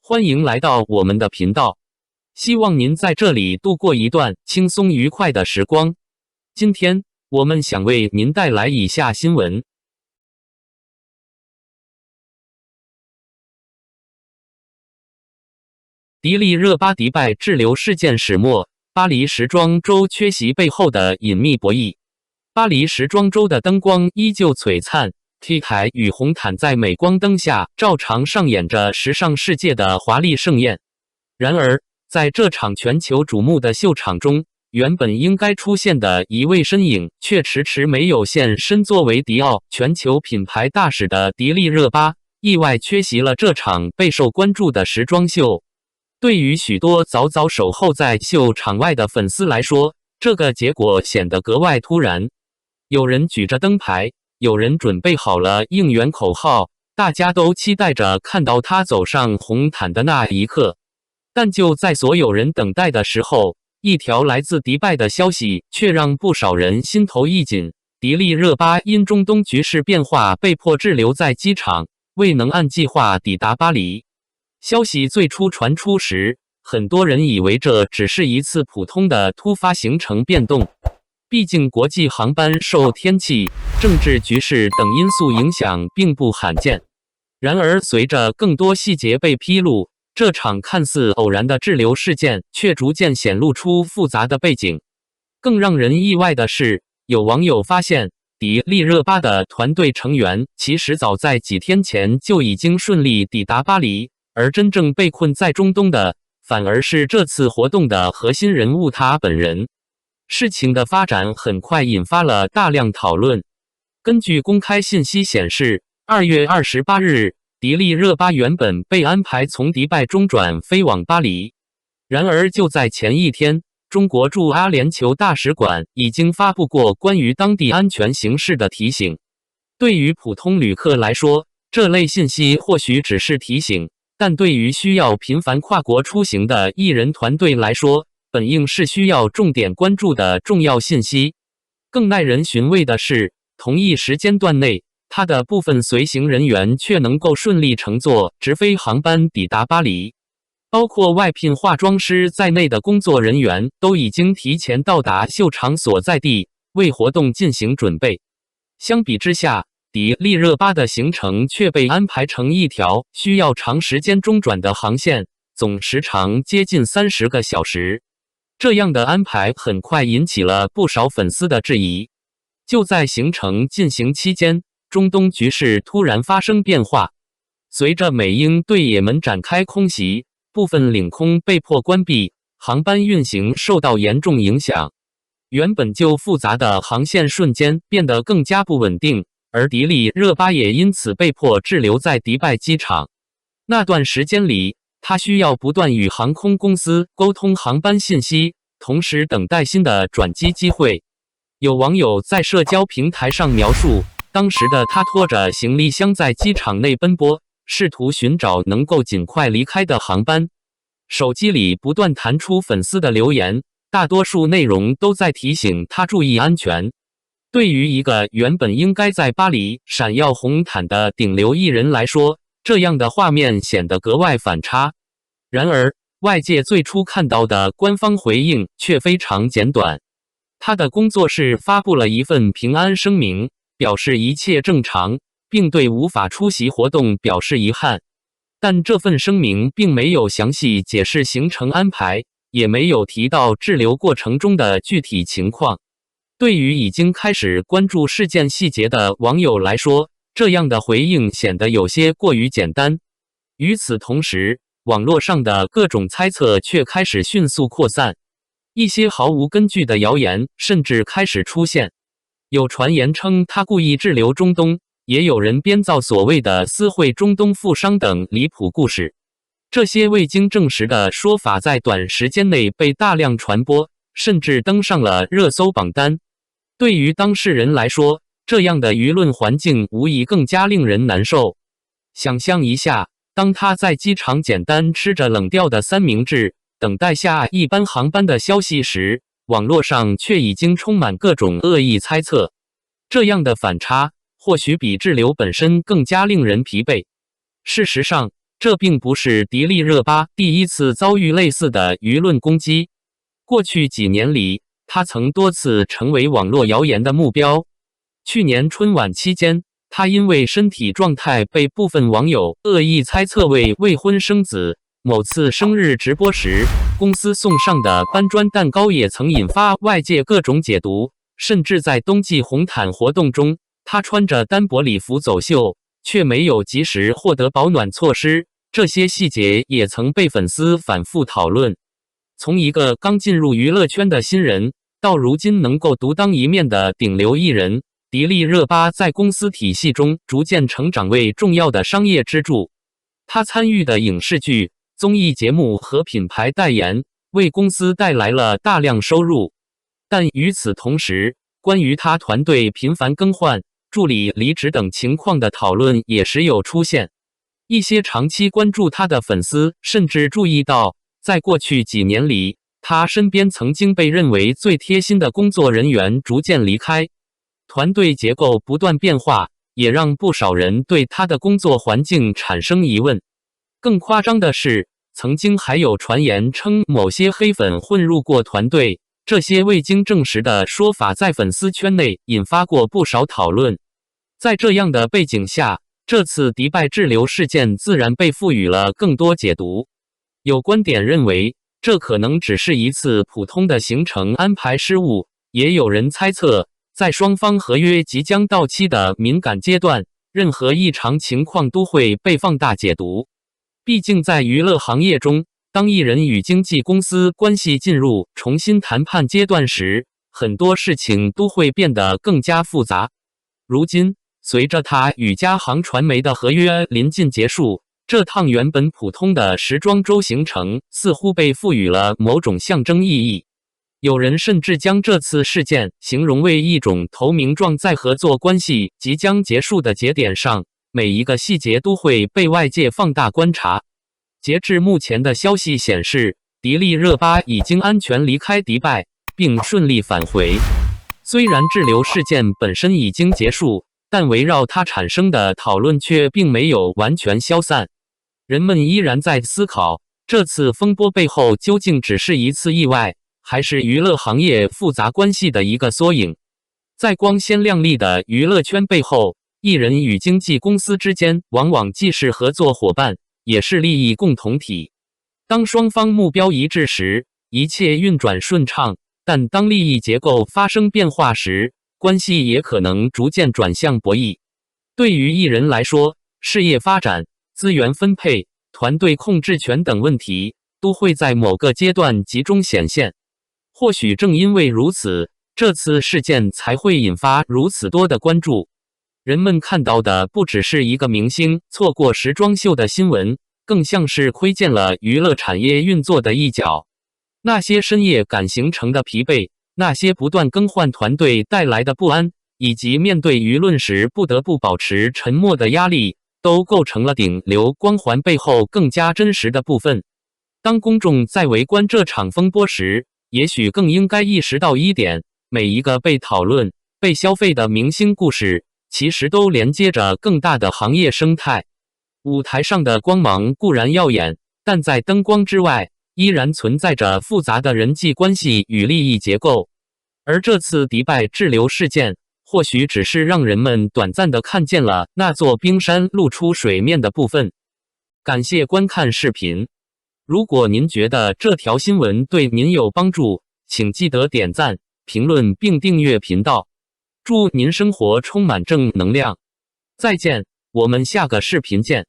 欢迎来到我们的频道，希望您在这里度过一段轻松愉快的时光。今天我们想为您带来以下新闻：迪丽热巴迪拜滞留事件始末，巴黎时装周缺席背后的隐秘博弈。巴黎时装周的灯光依旧璀璨。T 台与红毯在镁光灯下照常上演着时尚世界的华丽盛宴。然而，在这场全球瞩目的秀场中，原本应该出现的一位身影却迟迟没有现身。作为迪奥全球品牌大使的迪丽热巴，意外缺席了这场备受关注的时装秀。对于许多早早守候在秀场外的粉丝来说，这个结果显得格外突然。有人举着灯牌，有人准备好了应援口号，大家都期待着看到他走上红毯的那一刻。但就在所有人等待的时候，一条来自迪拜的消息却让不少人心头一紧。迪丽热巴因中东局势变化被迫滞留在机场，未能按计划抵达巴黎。消息最初传出时，很多人以为这只是一次普通的突发行程变动。毕竟国际航班受天气、政治局势等因素影响并不罕见。然而，随着更多细节被披露，这场看似偶然的滞留事件却逐渐显露出复杂的背景。更让人意外的是，有网友发现，迪丽热巴的团队成员其实早在几天前就已经顺利抵达巴黎，而真正被困在中东的，反而是这次活动的核心人物他本人。事情的发展很快引发了大量讨论。根据公开信息显示，2月28日，迪丽热巴原本被安排从迪拜中转飞往巴黎。然而就在前一天，中国驻阿联酋大使馆已经发布过关于当地安全形势的提醒。对于普通旅客来说，这类信息或许只是提醒，但对于需要频繁跨国出行的艺人团队来说，本应是需要重点关注的重要信息。更耐人寻味的是，同一时间段内，他的部分随行人员却能够顺利乘坐直飞航班抵达巴黎。包括外聘化妆师在内的工作人员都已经提前到达秀场所在地，为活动进行准备。相比之下，迪丽热巴的行程却被安排成一条需要长时间中转的航线，总时长接近30个小时。这样的安排很快引起了不少粉丝的质疑。就在行程进行期间，中东局势突然发生变化。随着美英对也门展开空袭，部分领空被迫关闭，航班运行受到严重影响。原本就复杂的航线瞬间变得更加不稳定，而迪丽热巴也因此被迫滞留在迪拜机场。那段时间里，他需要不断与航空公司沟通航班信息，同时等待新的转机机会。有网友在社交平台上描述，当时的他拖着行李箱在机场内奔波，试图寻找能够尽快离开的航班。手机里不断弹出粉丝的留言，大多数内容都在提醒他注意安全。对于一个原本应该在巴黎闪耀红毯的顶流艺人来说，这样的画面显得格外反差。然而，外界最初看到的官方回应却非常简短。他的工作室发布了一份平安声明，表示一切正常，并对无法出席活动表示遗憾。但这份声明并没有详细解释行程安排，也没有提到滞留过程中的具体情况。对于已经开始关注事件细节的网友来说，这样的回应显得有些过于简单。与此同时，网络上的各种猜测却开始迅速扩散，一些毫无根据的谣言甚至开始出现。有传言称他故意滞留中东，也有人编造所谓的私会中东富商等离谱故事。这些未经证实的说法在短时间内被大量传播，甚至登上了热搜榜单。对于当事人来说，这样的舆论环境无疑更加令人难受。想象一下，当他在机场简单吃着冷掉的三明治，等待下一班航班的消息时，网络上却已经充满各种恶意猜测。这样的反差，或许比滞留本身更加令人疲惫。事实上，这并不是迪丽热巴第一次遭遇类似的舆论攻击。过去几年里，她曾多次成为网络谣言的目标。去年春晚期间，她因为身体状态被部分网友恶意猜测为未婚生子。某次生日直播时，公司送上的搬砖蛋糕也曾引发外界各种解读。甚至在冬季红毯活动中，她穿着单薄礼服走秀，却没有及时获得保暖措施。这些细节也曾被粉丝反复讨论。从一个刚进入娱乐圈的新人，到如今能够独当一面的顶流艺人，迪丽热巴在公司体系中逐渐成长为重要的商业支柱。她参与的影视剧、综艺节目和品牌代言，为公司带来了大量收入。但与此同时，关于她团队频繁更换、助理离职等情况的讨论也时有出现。一些长期关注她的粉丝甚至注意到，在过去几年里，她身边曾经被认为最贴心的工作人员逐渐离开，团队结构不断变化，也让不少人对她的工作环境产生疑问。更夸张的是，曾经还有传言称某些黑粉混入过团队。这些未经证实的说法在粉丝圈内引发过不少讨论。在这样的背景下，这次迪拜滞留事件自然被赋予了更多解读。有观点认为，这可能只是一次普通的行程安排失误，也有人猜测，在双方合约即将到期的敏感阶段，任何异常情况都会被放大解读。毕竟在娱乐行业中，当艺人与经纪公司关系进入重新谈判阶段时，很多事情都会变得更加复杂。如今，随着他与嘉行传媒的合约临近结束，这趟原本普通的时装周行程似乎被赋予了某种象征意义。有人甚至将这次事件形容为一种投名状，在合作关系即将结束的节点上，每一个细节都会被外界放大观察。截至目前的消息显示，迪丽热巴已经安全离开迪拜，并顺利返回。虽然滞留事件本身已经结束，但围绕它产生的讨论却并没有完全消散。人们依然在思考，这次风波背后究竟只是一次意外，还是娱乐行业复杂关系的一个缩影？在光鲜亮丽的娱乐圈背后，艺人与经纪公司之间往往既是合作伙伴，也是利益共同体。当双方目标一致时，一切运转顺畅，但当利益结构发生变化时，关系也可能逐渐转向博弈。对于艺人来说，事业发展、资源分配、团队控制权等问题都会在某个阶段集中显现。或许正因为如此，这次事件才会引发如此多的关注。人们看到的不只是一个明星错过时装秀的新闻，更像是窥见了娱乐产业运作的一角。那些深夜赶行程的疲惫，那些不断更换团队带来的不安，以及面对舆论时不得不保持沉默的压力，都构成了顶流光环背后更加真实的部分。当公众在围观这场风波时，也许更应该意识到一点：每一个被讨论、被消费的明星故事，其实都连接着更大的行业生态。舞台上的光芒固然耀眼，但在灯光之外，依然存在着复杂的人际关系与利益结构。而这次迪拜滞留事件，或许只是让人们短暂地看见了那座冰山露出水面的部分。感谢观看视频。如果您觉得这条新闻对您有帮助，请记得点赞、评论并订阅频道。祝您生活充满正能量。再见，我们下个视频见。